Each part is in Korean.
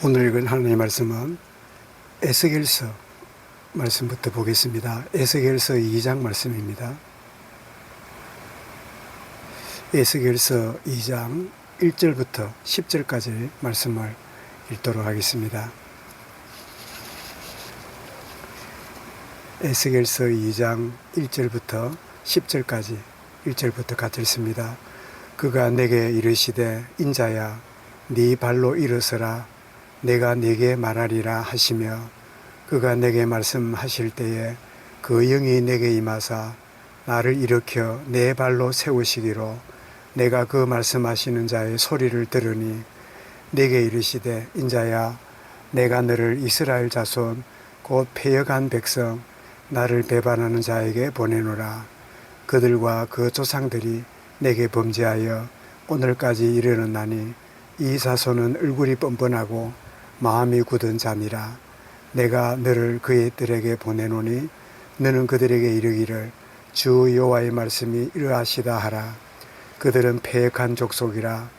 오늘 읽은 하나님의 말씀은 에스겔서 말씀부터 보겠습니다. 에스겔서 2장 말씀입니다. 에스겔서 2장 1절부터 10절까지 말씀을 읽도록 하겠습니다. 에스겔서 2장 1절부터 10절까지 1절부터 같이 읽습니다. 그가 내게 이르시되 인자야 네 발로 일어서라 내가 네게 말하리라 하시며 그가 내게 말씀하실 때에 그 영이 내게 임하사 나를 일으켜 내 발로 세우시기로 내가 그 말씀하시는 자의 소리를 들으니 내게 이르시되 인자야 내가 너를 이스라엘 자손 곧 패역한 백성 나를 배반하는 자에게 보내노라. 그들과 그 조상들이 내게 범죄하여 오늘까지 이르렀나니 이 자손은 얼굴이 뻔뻔하고 마음이 굳은 자니라. 내가 너를 그들에게 보내노니 너는 그들에게 이르기를 주 여호와의 말씀이 이러하시다 하라. 그들은 패역한 족속이라.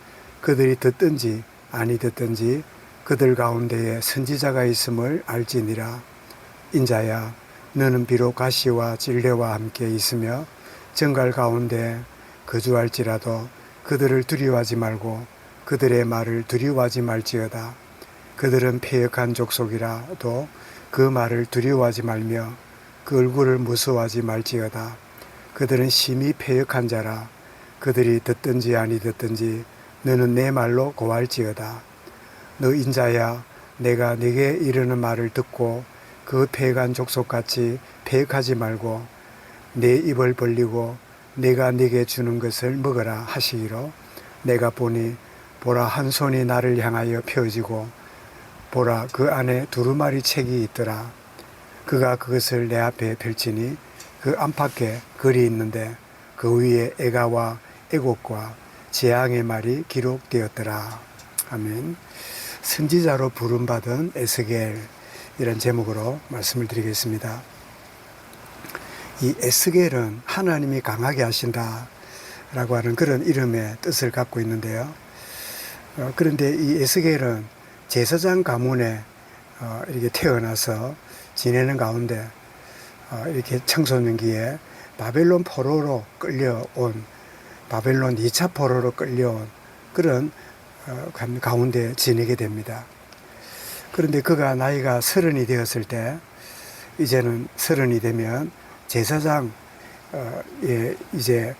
그들이 듣든지 아니 듣든지 그들 가운데에 선지자가 있음을 알지니라. 인자야 너는 비록 가시와 진례와 함께 있으며 정갈 가운데 거주할지라도 그들을 두려워하지 말고 그들의 말을 두려워하지 말지어다. 그들은 패역한 족속이라도 그 말을 두려워하지 말며 그 얼굴을 무서워하지 말지어다. 그들은 심히 패역한 자라. 그들이 듣든지 아니 듣든지 너는 내 말로 고할지어다. 너 인자야 내가 네게 이르는 말을 듣고 그 패역한 족속같이 패역하지 말고 내 입을 벌리고 내가 네게 주는 것을 먹어라 하시기로 내가 보니 보라 한 손이 나를 향하여 펴지고 보라 그 안에 두루마리 책이 있더라. 그가 그것을 내 앞에 펼치니 그 안팎에 글이 있는데 그 위에 애가와 애곡과 재앙의 말이 기록되었더라. 아멘. 선지자로 부름받은 에스겔 이런 제목으로 말씀을 드리겠습니다. 이 에스겔은 하나님이 강하게 하신다 라고 하는 그런 이름의 뜻을 갖고 있는데요. 그런데 이 에스겔은 제사장 가문에 이렇게 태어나서 지내는 가운데 이렇게 청소년기에 바벨론 포로로 끌려온 바벨론 2차 포로로 끌려온 그런 가운데 지내게 됩니다. 그런데 그가 나이가 30이 되었을 때 이제는 30이 되면 제사장 이제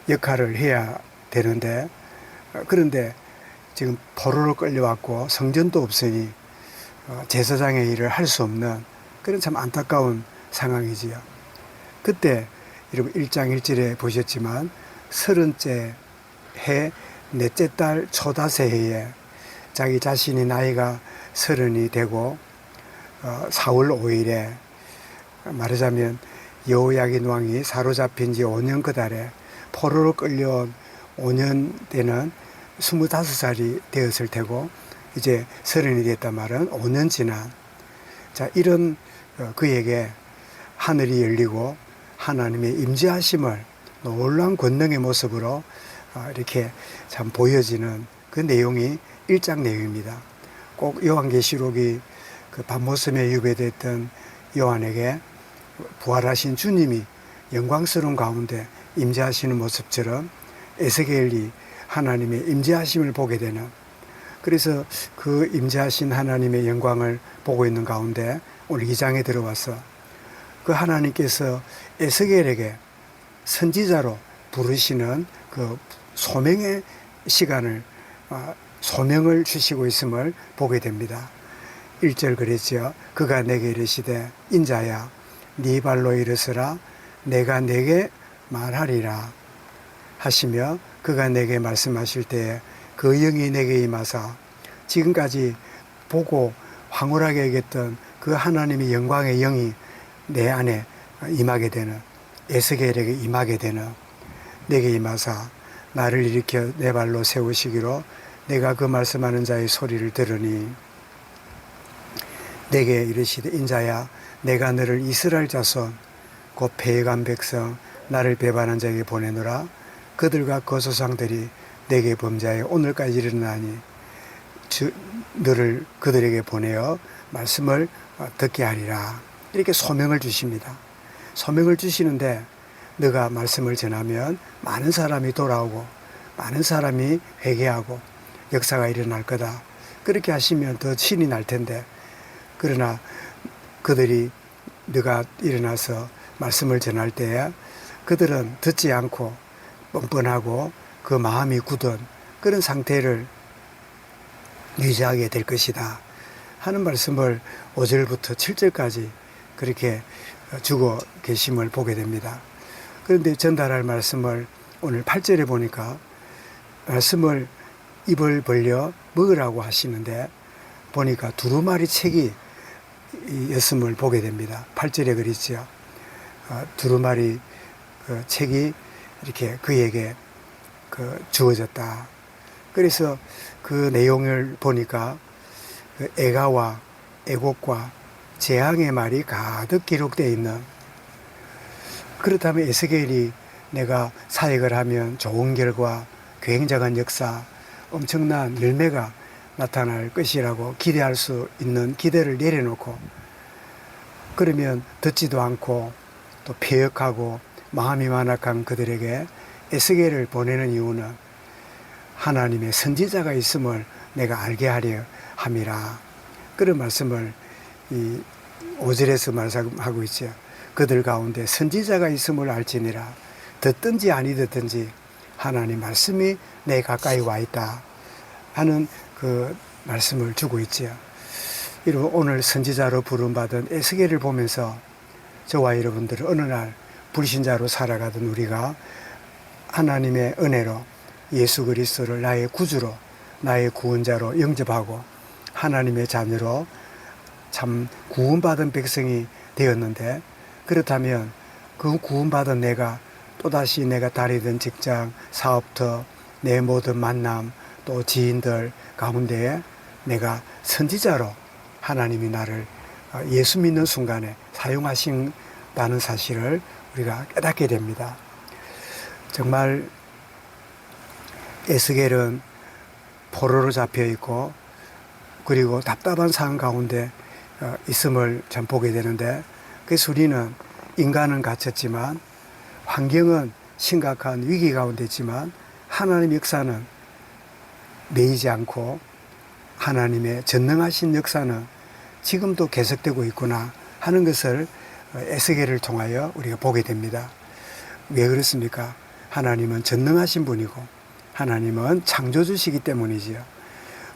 역할을 해야 되는데 그런데 지금 포로로 끌려왔고 성전도 없으니 제사장의 일을 할 수 없는 그런 참 안타까운 상황이지요. 그때 여러분 1장 1절에 보셨지만 30째 해 넷째 달 초다새 해에 자기 자신이 나이가 30이 되고 4월 5일에 말하자면 여호야긴 왕이 사로잡힌 지 5년 그 달에 포로로 끌려온 5년 되는 25살이 되었을 테고 이제 30이 됐단 말은 5년 지난 자 이런 그에게 하늘이 열리고 하나님의 임재하심을 놀라운 권능의 모습으로 이렇게 참 보여지는 그 내용이 1장 내용입니다. 꼭 요한계시록이 그 밤모섬에 유배됐던 요한에게 부활하신 주님이 영광스러운 가운데 임재하시는 모습처럼 에스겔이 하나님의 임재하심을 보게 되는 그래서 그 임재하신 하나님의 영광을 보고 있는 가운데 오늘 2장에 들어와서 그 하나님께서 에스겔에게 선지자로 부르시는 그 소명의 시간을 소명을 주시고 있음을 보게 됩니다. 1절 그랬죠. 그가 내게 이르시되 인자야 네 발로 일어서라 내가 내게 말하리라 하시며 그가 내게 말씀하실 때에 그 영이 내게 임하사 지금까지 보고 황홀하게 여겼던 그 하나님의 영광의 영이 내 안에 임하게 되는 에스겔에게 임하게 되는 내게 임하사 나를 일으켜 내 발로 세우시기로 내가 그 말씀하는 자의 소리를 들으니 내게 이르시되 인자야 내가 너를 이스라엘 자손 곧 패역한 백성 나를 배반한 자에게 보내노라. 그들과 그 조상들이 내게 범죄하여 오늘까지 이르나니 너를 그들에게 보내어 말씀을 듣게 하리라. 이렇게 소명을 주십니다. 소명을 주시는데 너가 말씀을 전하면 많은 사람이 돌아오고 많은 사람이 회개하고 역사가 일어날 거다. 그렇게 하시면 더 신이 날 텐데, 그러나 그들이 너가 일어나서 말씀을 전할 때에 그들은 듣지 않고 뻔뻔하고 그 마음이 굳은 그런 상태를 유지하게 될 것이다 하는 말씀을 5절부터 7절까지 그렇게 주고 계심을 보게 됩니다. 그런데 전달할 말씀을 오늘 8절에 보니까 말씀을 입을 벌려 먹으라고 하시는데 보니까 두루마리 책이 였음을 보게 됩니다. 8절에 그랬죠. 두루마리 책이 이렇게 그에게 주어졌다. 그래서 그 내용을 보니까 애가와 애곡과 재앙의 말이 가득 기록되어 있는, 그렇다면 에스겔이 내가 사역을 하면 좋은 결과, 굉장한 역사, 엄청난 열매가 나타날 것이라고 기대할 수 있는 기대를 내려놓고, 그러면 듣지도 않고 또 패역하고 마음이 완악한 그들에게 에스겔을 보내는 이유는 하나님의 선지자가 있음을 내가 알게 하려 함이라. 그런 말씀을 이 5절에서 말하고 있죠. 그들 가운데 선지자가 있음을 알지니라. 듣든지 아니 듣든지 하나님 말씀이 내 가까이 와 있다 하는 그 말씀을 주고 있죠. 이로 오늘 선지자로 부름받은 에스겔을 보면서 저와 여러분들은 어느 날 불신자로 살아가던 우리가 하나님의 은혜로 예수 그리스도를 나의 구주로, 나의 구원자로 영접하고 하나님의 자녀로 참 구원받은 백성이 되었는데, 그렇다면 그 구원받은 내가 또다시 내가 다니던 직장, 사업터, 내 모든 만남, 또 지인들 가운데에 내가 선지자로 하나님이 나를 예수 믿는 순간에 사용하신다는 사실을 우리가 깨닫게 됩니다. 정말 에스겔은 포로로 잡혀 있고 그리고 답답한 상황 가운데 있음을 참 보게 되는데, 그래서 우리는 인간은 갇혔지만 환경은 심각한 위기 가운데 있지만 하나님의 역사는 매이지 않고 하나님의 전능하신 역사는 지금도 계속되고 있구나 하는 것을 에스겔을 통하여 우리가 보게 됩니다. 왜 그렇습니까? 하나님은 전능하신 분이고 하나님은 창조주시기 때문이지요.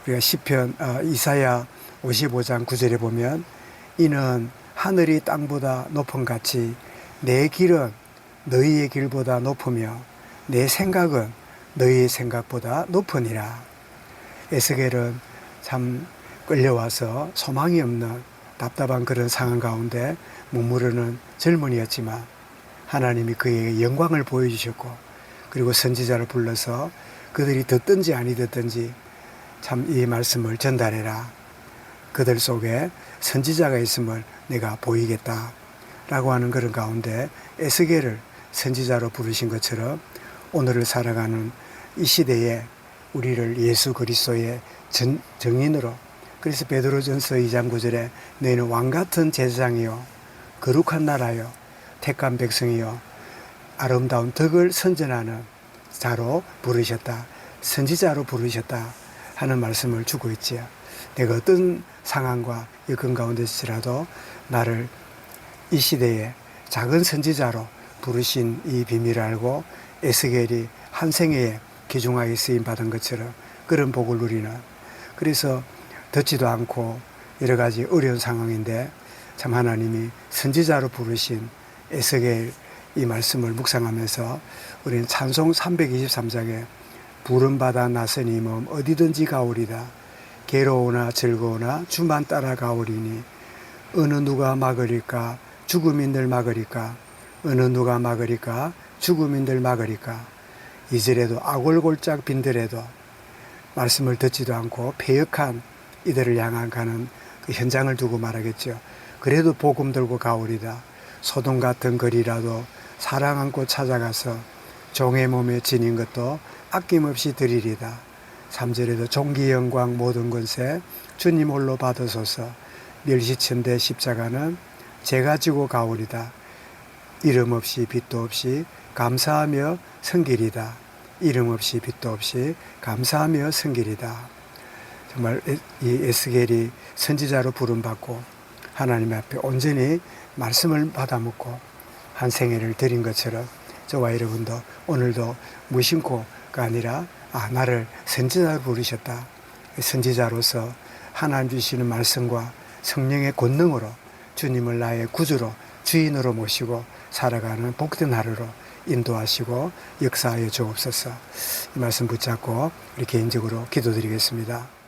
우리가 시편 이사야 55장 9절에 보면 이는 하늘이 땅보다 높은 같이 내 길은 너희의 길보다 높으며 내 생각은 너희의 생각보다 높으니라. 에스겔은 참 끌려와서 소망이 없는 답답한 그런 상황 가운데 머무르는 젊은이였지만 하나님이 그에게 영광을 보여주셨고, 그리고 선지자를 불러서 그들이 듣든지 아니 듣든지 참 이 말씀을 전달해라. 그들 속에 선지자가 있음을 내가 보이겠다 라고 하는 그런 가운데 에스겔을 선지자로 부르신 것처럼 오늘을 살아가는 이 시대에 우리를 예수 그리스도의 정인으로, 그래서 베드로전서 2장 9절에 너희는 왕같은 제사장이요 거룩한 나라요 택한 백성이요 아름다운 덕을 선전하는 자로 부르셨다, 선지자로 부르셨다 하는 말씀을 주고 있지요. 내가 어떤 상황과 여건 가운데서라도 나를 이 시대에 작은 선지자로 부르신 이 비밀을 알고 에스겔이 한 생애에 귀중하게 쓰임받은 것처럼 그런 복을 누리는, 그래서 듣지도 않고 여러 가지 어려운 상황인데 참 하나님이 선지자로 부르신 에스겔 이 말씀을 묵상하면서 우리는 찬송 323장에 부름받아 나서니 몸 어디든지 가오리다 괴로우나 즐거우나 주만 따라 가오리니 어느 누가 막으리까 죽음인들 막으리까 어느 누가 막으리까 죽음인들 막으리까. 이절에도 아골골짝 빈들에도 말씀을 듣지도 않고 패역한 이들을 향한 가는 그 현장을 두고 말하겠죠. 그래도 복음 들고 가오리다. 소돔 같은 거리라도 사랑 안고 찾아가서 종의 몸에 지닌 것도 아낌없이 드리리다. 3절에도 종기 영광 모든 권세 주님 홀로 받으소서. 멸시천대 십자가는 제가 지고 가오리다. 이름 없이 빛도 없이 감사하며 성길이다. 이름 없이 빛도 없이 감사하며 성길이다. 정말 이 에스겔이 선지자로 부름받고 하나님 앞에 온전히 말씀을 받아먹고 한 생애를 드린 것처럼 저와 여러분도 오늘도 무심코가 아니라 나를 선지자로 부르셨다. 선지자로서 하나님 주시는 말씀과 성령의 권능으로 주님을 나의 구주로 주인으로 모시고 살아가는 복된 하루로 인도하시고 역사하여 주옵소서. 이 말씀 붙잡고 우리 개인적으로 기도드리겠습니다.